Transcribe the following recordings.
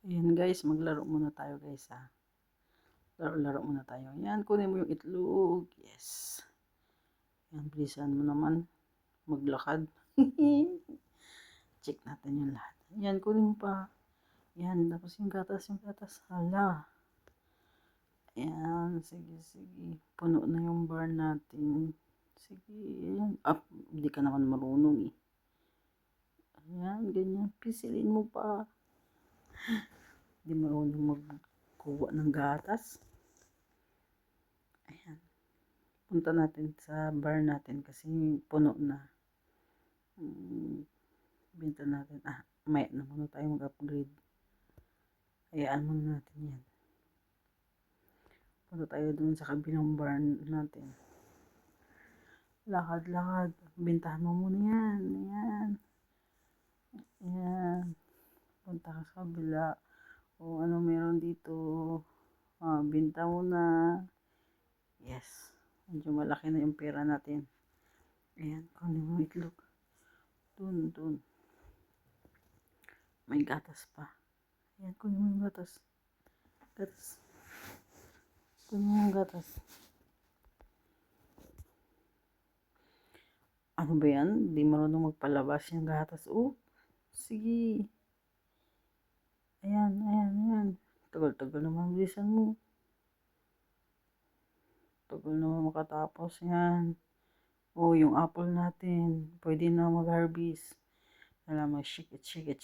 Ayan guys, maglaro muna tayo guys ha. Laro-laro muna tayo. Yan, kunin mo yung itlog. Yes. Yan, bilisan mo naman. Maglakad. Check natin yung lahat. Yan, kunin mo pa. Yan, tapos yung gatas, yung gatas. Hala. Yan, sige, sige. Puno na yung bar natin. Sige, yan. Up, hindi ka naman marunong eh. Ayan, ganyan. Pisilin mo pa. Hindi marunong magkuha ng gatas. Ayan. Punta natin sa bar natin kasi puno na. Binta natin. May na muna tayo mag-upgrade. Hayaan muna natin yan. Punta tayo dun sa kabilang bar natin. Lakad-lakad. Bintahan mo muna yan. Ayan. Ayan. Punta ka sa kabila. O ano meron dito. Binta mo na. Yes. Medyo malaki na yung pera natin. Ayan. Kunin mo itlog. Dun. May gatas pa. Ayan. Kunin mo yung gatas. Gatas. Kunin mo yung gatas. Ano ba yan? Di marunong magpalabas yung gatas. Sige. Ayan. Tagal-tagal naman. Bilisan mo. Tagal naman makatapos yan. Yung apple natin. Pwede na mag-harvest. Alam mo, shake it. Shake it.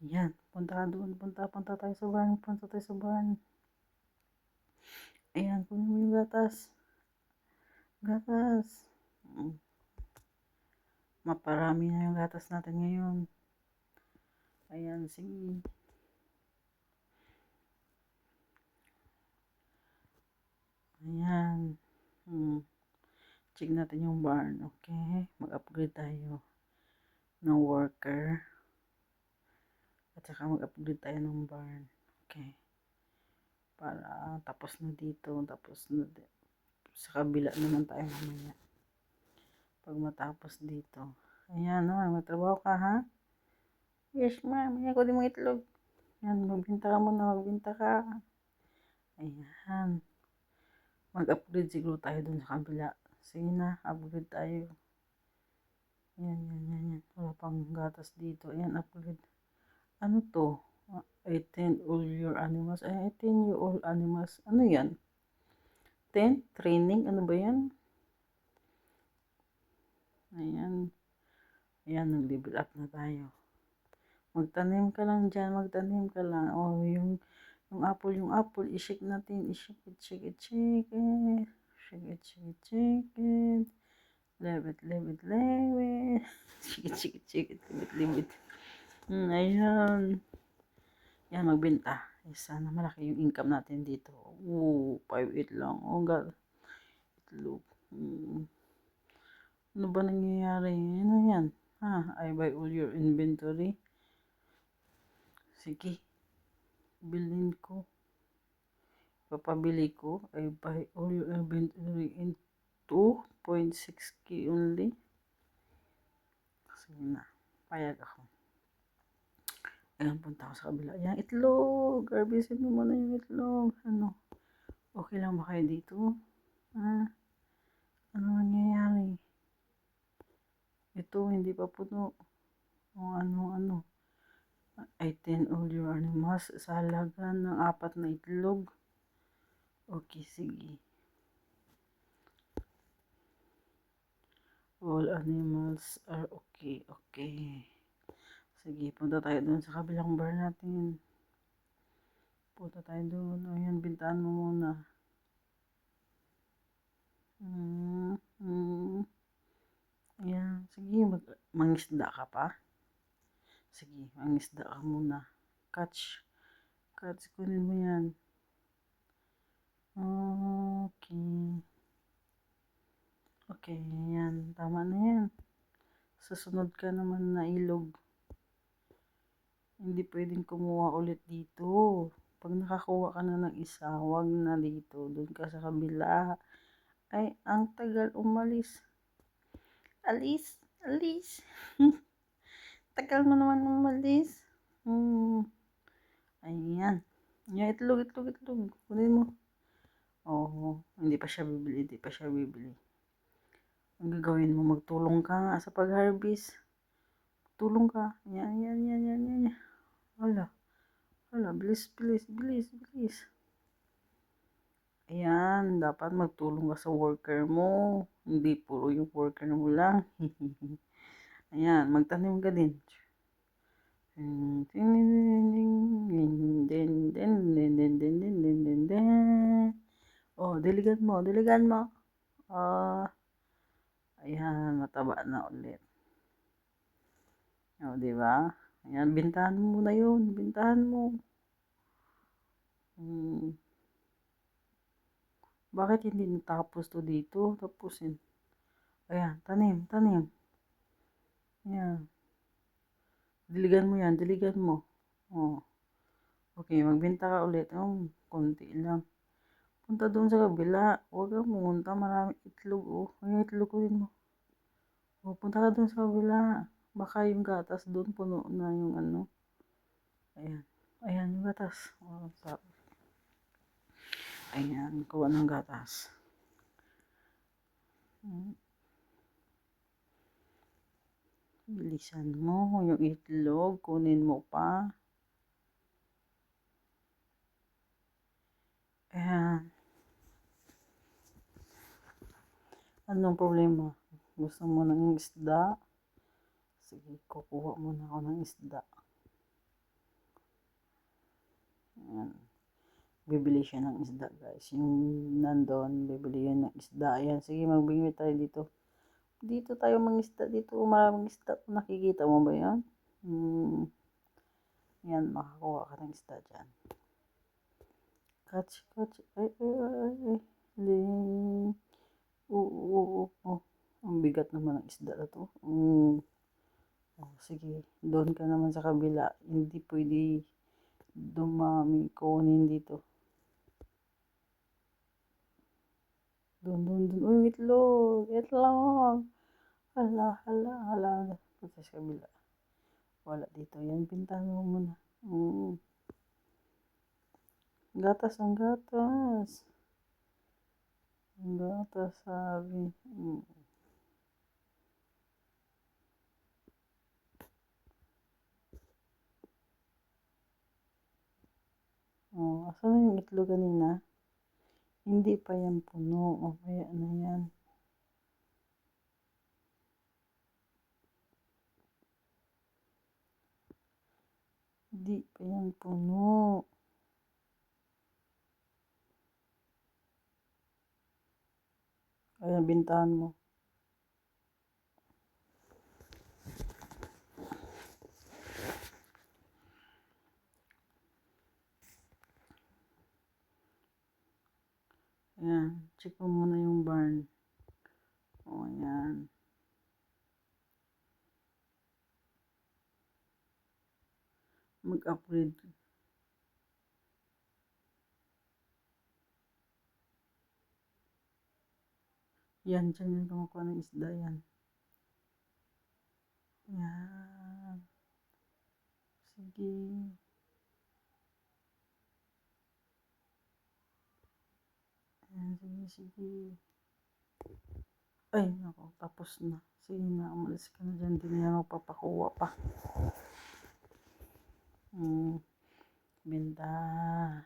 Yan. Punta ka doon. Punta tayo sa barn. Ayan. Kunin mo yung gatas. Maparami na yung gatas natin ngayon. Ayan. Sige. Ayan. Check natin yung barn. Okay. Mag-upgrade tayo ng worker. At saka mag-upgrade tayo ng barn. Okay. Para tapos na dito. Sa kabila naman tayo mamaya. Pag matapos dito. Ayan. Matrabaho ka ha? Yes ma'am. Ayan ko din mga itlog. Ayan. Magbinta ka muna. Ayan. Mag-upgrade siguro tayo dun sa kabila. Sige na. Upgrade tayo. Yan. Wala pang gatas dito. Ayan, upgrade. Ano to? 18 all your animals. 18 you all animals. Ano yan? 10? Training? Ano ba yan? Ayan. Ayan, nag-level up na tayo. Magtanim ka lang dyan. Yung apple. I-shake natin. Shake it. Leave it. Shake it. Leave it. Ayan. Yan, magbenta. Sana malaki yung income natin dito. 5.8 lang. God. Itlog. Ano ba nangyayari? Ano yan? I buy all your inventory. Sige. Bilhin ko. Papabili ko. I buy all your inventory in 2.6k only. Sige na. Payag ako. Ayan, punta ako sa kabila. Ayan, itlog. Harvestin mo muna yung itlog. Okay lang ba kayo dito? Ano nangyayari? Ito, hindi pa puno. Ano. I 10 all your animals sa halaga ng 4 na itlog. Okay, sige. All animals are okay. Sige, punta tayo doon sa kabilang bar natin. Punta tayo doon. Ayan, bintaan mo muna. Ayan, sige, mangisda ka pa. Sige, mangisda ka muna. Catch, kunin mo yan. Okay, yan. Tama na yan. Susunod ka naman na ilog. Hindi pwedeng kumuha ulit dito. Pag nakakuha ka na ng isa, wag na dito. Doon ka sa kabila. Ay, ang tagal umalis. Alis, alis. Tagal mo naman umalis. Hmm. Ayan. Ayan, itlog, itlog, itlog. Kunin mo. Oo. Hindi pa siya bibili, hindi pa siya bibili. Ang gagawin mo, magtulong ka nga sa pag-harvest. Tulong ka. Yan, yan, yan, yan, yan. Hala, hala, bilis, bilis, bilis, bilis. Ayan, dapat magtulong ka sa worker mo. Hindi puro yung worker mo lang. Ayan, magtanim ka din. Oh, diligan mo, diligan mo. Oh, ayan, mataba na ulit. Oh, di ba? Ayan, bintahan mo na yun, bintahan mo. Bakit hindi natapos to dito? Tapusin. Ayan, tanim, tanim. Ayan. Diligan mo yan, diligan mo. Oh. Okay, magbenta ka ulit. Oh, konti lang. Punta doon sa kabila. Huwag kang pumunta. Maraming itlog. Oh, ay itlog ko din mo. Oh, punta ka doon sa kabila. Baka yung gatas doon puno na yung ano. Ayan. Ayan yung gatas. Oh, ayan, kuha ng gatas. Bilisan mo. Yung itlog, kunin mo pa. Ayan. Anong problema? Gusto mo ng isda? Sige, kukuha muna ako ng isda. Ayan. Bibili siya ng isda, guys. Yung nandun, bibili yun ng isda. Ayan, sige, magbigay tayo dito. Dito tayo mangisda. Dito, maraming isda. Nakikita mo ba yan? Yan, makakuha ka ng isda dyan. Catch, catch. Ay, ay, ay, ay. Ling. Oo. Ang bigat naman ng isda na to. Oh, sige, doon ka naman sa kabila. Hindi pwede dumami kunin dito. Doon. Uy, itlog. Itlog. Hala. Punta sa kabila. Wala dito. Yan, pintahan mo muna. Gatas ang gatas. Ang gatas, sabi. Oh, asan na yung itlog kanina? Hindi pa yan puno. O, kaya na yan. Hindi pa yan puno. Ayan, bintahan mo. Ayan, check mo muna yung barn. O, ayan. Mag-upgrade. Yan, dyan yung kumukuha ng isda yan. Yan. Sige. Ayan, sige. Ay, nako, tapos na. Sige na, umalis ka na dyan. Hindi na magpapakuha pa. Benta.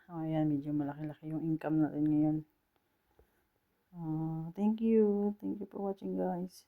O, ayan, medyo malaki-laki yung income natin ngayon. Thank you. Thank you for watching, guys.